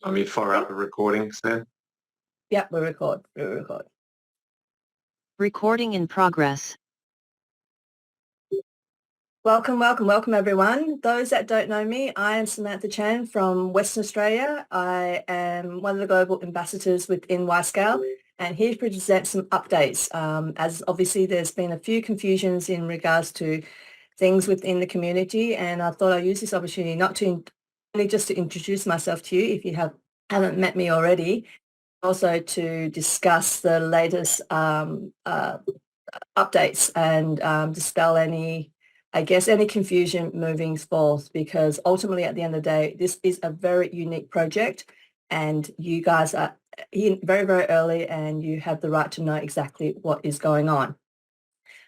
You fire up the recording, Sam? Yep, we record. Recording in progress. Welcome everyone. Those that don't know me, I am Samantha Chan from Western Australia. I am one of the global ambassadors within WYScale and here to present some updates. As obviously there's been a few confusions in regards to things within the community, and I thought I'd use this opportunity not to only just to introduce myself to you if you haven't met me already, also to discuss the latest updates and dispel any confusion moving forth, because ultimately at the end of the day, this is a very unique project and you guys are in very, very early and you have the right to know exactly what is going on.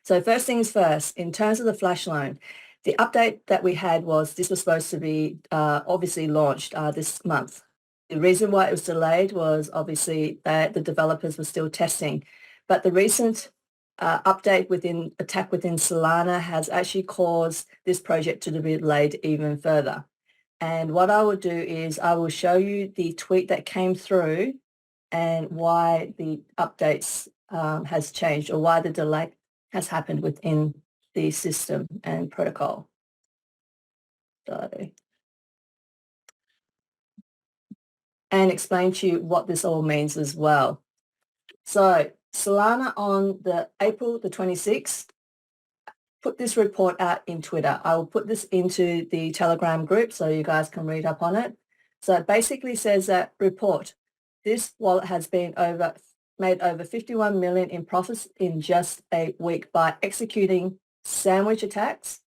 So first things first, in terms of the flash loan, the update that we had was this was supposed to be obviously launched this month. The reason why it was delayed was obviously that the developers were still testing, but the recent attack within Solana has actually caused this project to be delayed even further. And what I will do is I will show you the tweet that came through and why the updates has changed, or why the delay has happened within the system and protocol. And explain to you what this all means as well. So Solana on the April the 26th put this report out in Twitter. I will put this into the Telegram group so you guys can read up on it. So it basically says that report, this wallet has been made over 51 million in profits in just a week by executing sandwich attacks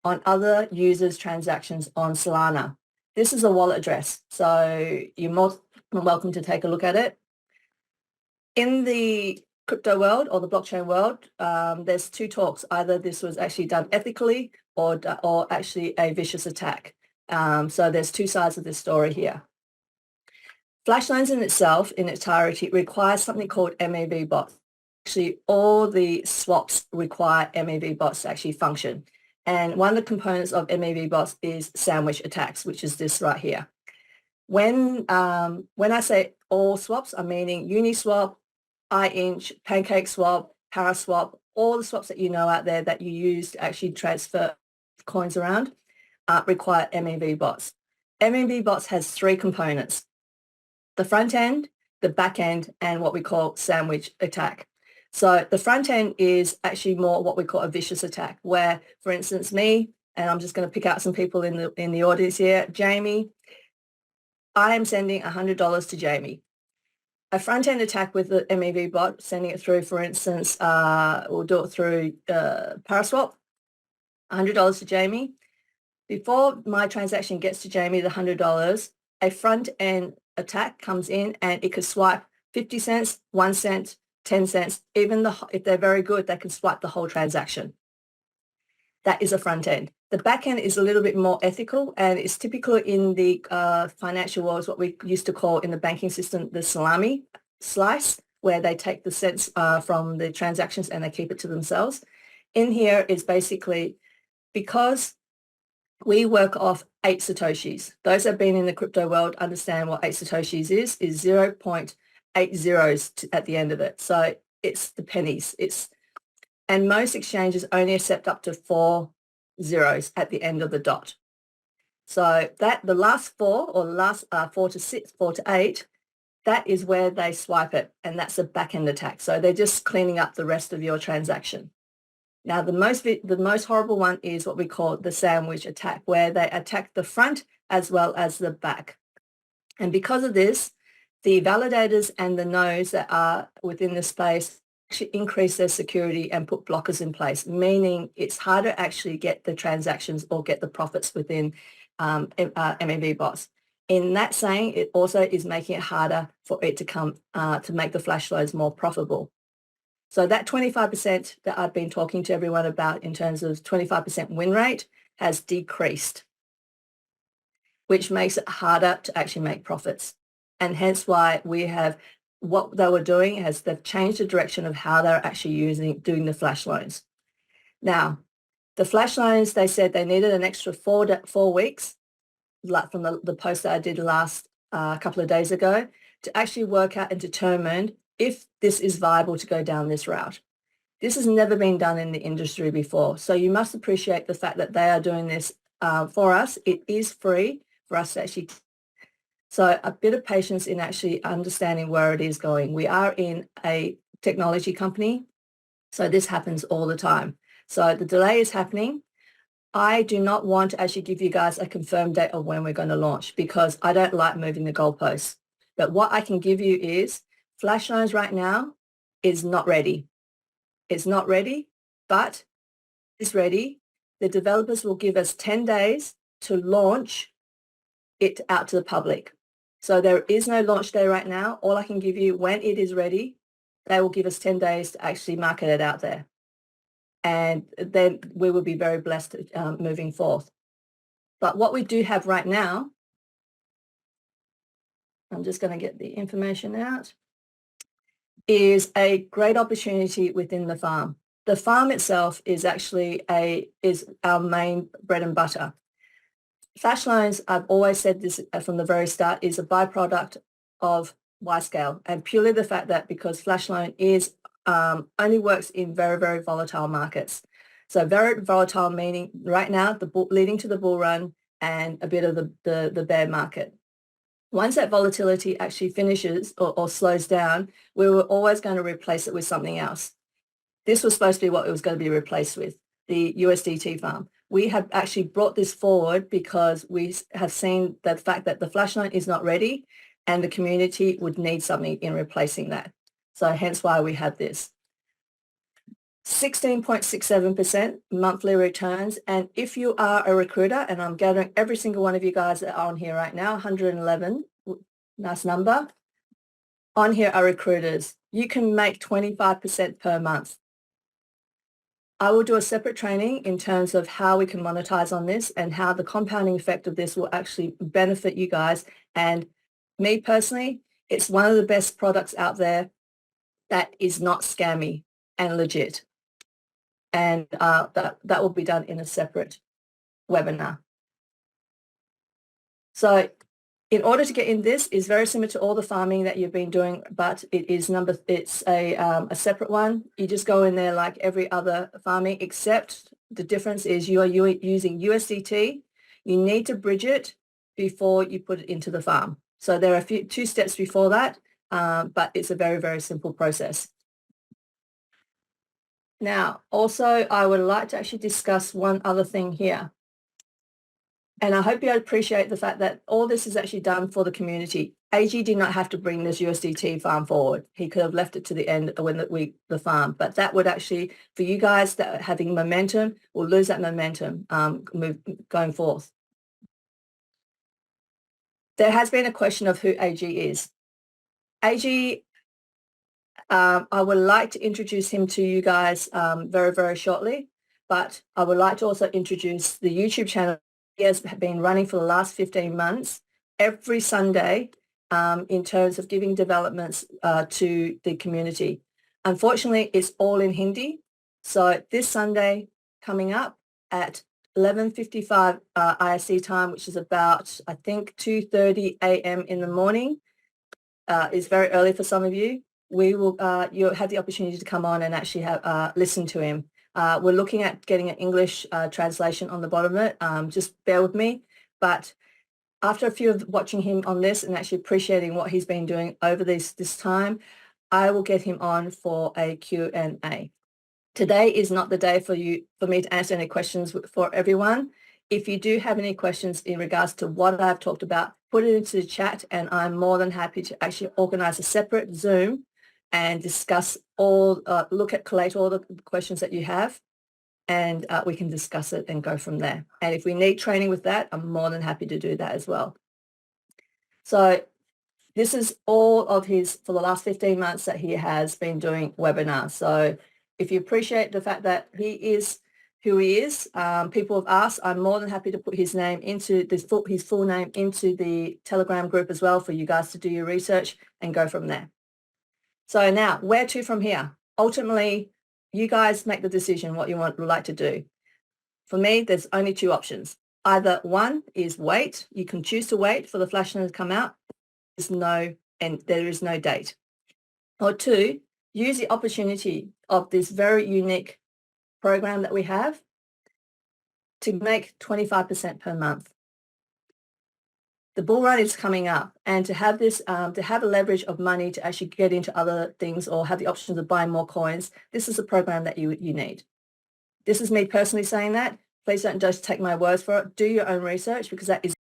on other users' transactions on Solana. This is a wallet address, so you're more than welcome to take a look at it. In the crypto world or the blockchain world, there's two talks. Either this was actually done ethically or actually a vicious attack. So there's two sides of this story here. Flash loans in itself, in its entirety, requires something called MEV bots. Actually, all the swaps require MEV bots to actually function. And one of the components of MEV bots is sandwich attacks, which is this right here. When I say all swaps, I'm meaning Uniswap, iInch, PancakeSwap, Paraswap, all the swaps that you know out there that you use to actually transfer coins around require MEV bots. MEV bots has three components: the front end, the back end, and what we call sandwich attack. So the front end is actually more what we call a vicious attack, where, for instance, me, and I'm just going to pick out some people in the audience here, Jamie, I am sending $100 to Jamie. A front-end attack with the MEV bot, sending it through, for instance, we'll do it through Paraswap, $100 to Jamie. Before my transaction gets to Jamie, the $100, a front-end attack comes in and it could swipe 50 cents, 1 cent, 10 cents, even if they're very good, they can swipe the whole transaction. That is a front end. The back end is a little bit more ethical, and it's typical in the financial world, what we used to call in the banking system the salami slice, where they take the cents from the transactions and they keep it to themselves. In here is basically because we work off 8 Satoshis. Those that have been in the crypto world understand what 8 Satoshis is 0.8 zeros at the end of it. So it's the pennies. And most exchanges only accept up to 4 zeros at the end of the dot. So that the last 4 or the last 4 to 6, 4 to 8, that is where they swipe it, and that's a back-end attack. So they're just cleaning up the rest of your transaction. Now the most horrible one is what we call the sandwich attack, where they attack the front as well as the back. And because of this, the validators and the nodes that are within the space actually increase their security and put blockers in place, meaning it's harder to actually get the transactions or get the profits within MEV bots. In that saying, it also is making it harder for it to come to make the flash loans more profitable. So that 25% that I've been talking to everyone about in terms of 25% win rate has decreased, which makes it harder to actually make profits. And hence why we have what they were doing is they've changed the direction of how they're actually doing the flash loans. Now, the flash loans, they said they needed an extra 4 weeks, like from the post that I did last a couple of days ago to actually work out and determine if this is viable to go down this route. This has never been done in the industry before. So you must appreciate the fact that they are doing this for us. It is free for us to actually. So a bit of patience in actually understanding where it is going. We are in a technology company, so this happens all the time. So the delay is happening. I do not want to actually give you guys a confirmed date of when we're going to launch because I don't like moving the goalposts. But what I can give you is Flash Loans right now is not ready. It's not ready, but it's ready. The developers will give us 10 days to launch it out to the public. So there is no launch day right now. All I can give you when it is ready, they will give us 10 days to actually market it out there. And then we will be very blessed moving forth. But what we do have right now, I'm just going to get the information out, is a great opportunity within the farm. The farm itself is actually our main bread and butter. Flash Loans, I've always said this from the very start, is a byproduct of WYScale, and purely the fact that because Flash Loan is only works in very, very volatile markets. So very volatile meaning right now leading to the bull run and a bit of the bear market. Once that volatility actually finishes or slows down, we were always going to replace it with something else. This was supposed to be what it was going to be replaced with, the USDT farm. We have actually brought this forward because we have seen the fact that the Flash Loan is not ready and the community would need something in replacing that. So hence why we have this. 16.67% monthly returns. And if you are a recruiter, and I'm gathering every single one of you guys that are on here right now, 111, nice number, on here are recruiters. You can make 25% per month. I will do a separate training in terms of how we can monetize on this and how the compounding effect of this will actually benefit you guys. And me personally, it's one of the best products out there that is not scammy and legit. And that will be done in a separate webinar. So in order to get in this is very similar to all the farming that you've been doing, but it's a separate one. You just go in there like every other farming, except the difference is you are using USDT. You need to bridge it before you put it into the farm. So there are two steps before that, but it's a very, very simple process. Now, also, I would like to actually discuss one other thing here. And I hope you appreciate the fact that all this is actually done for the community. AG did not have to bring this USDT farm forward. He could have left it to the end when the farm. But that would actually, for you guys that are having momentum, will lose that momentum going forth. There has been a question of who AG is. AG, I would like to introduce him to you guys very, very shortly. But I would like to also introduce the YouTube channel. He has been running for the last 15 months, every Sunday, in terms of giving developments to the community. Unfortunately, it's all in Hindi. So this Sunday coming up at 11:55 IST time, which is about, I think, 2:30 a.m. in the morning, is very early for some of you. We will, you'll have the opportunity to come on and actually listen to him. We're looking at getting an English translation on the bottom of it. Just bear with me. But after a few of watching him on this and actually appreciating what he's been doing over this time, I will get him on for a Q&A. Today is not the day for me to answer any questions for everyone. If you do have any questions in regards to what I've talked about, put it into the chat, and I'm more than happy to actually organize a separate Zoom and discuss collate all the questions that you have, and we can discuss it and go from there. And if we need training with that, I'm more than happy to do that as well. So this is all of for the last 15 months that he has been doing webinars. So if you appreciate the fact that he is who he is, people have asked, I'm more than happy to put his name into his full name into the Telegram group as well for you guys to do your research and go from there. So now, where to from here? Ultimately, you guys make the decision what you would like to do. For me, there's only two options. Either one is wait. You can choose to wait for the Flash Loan to come out. is no date. Or 2, use the opportunity of this very unique program that we have to make 25% per month. The bull run is coming up, and to have this, to have a leverage of money to actually get into other things or have the options of buying more coins, this is a program that you need. This is me personally saying that. Please don't just take my words for it. Do your own research, because that is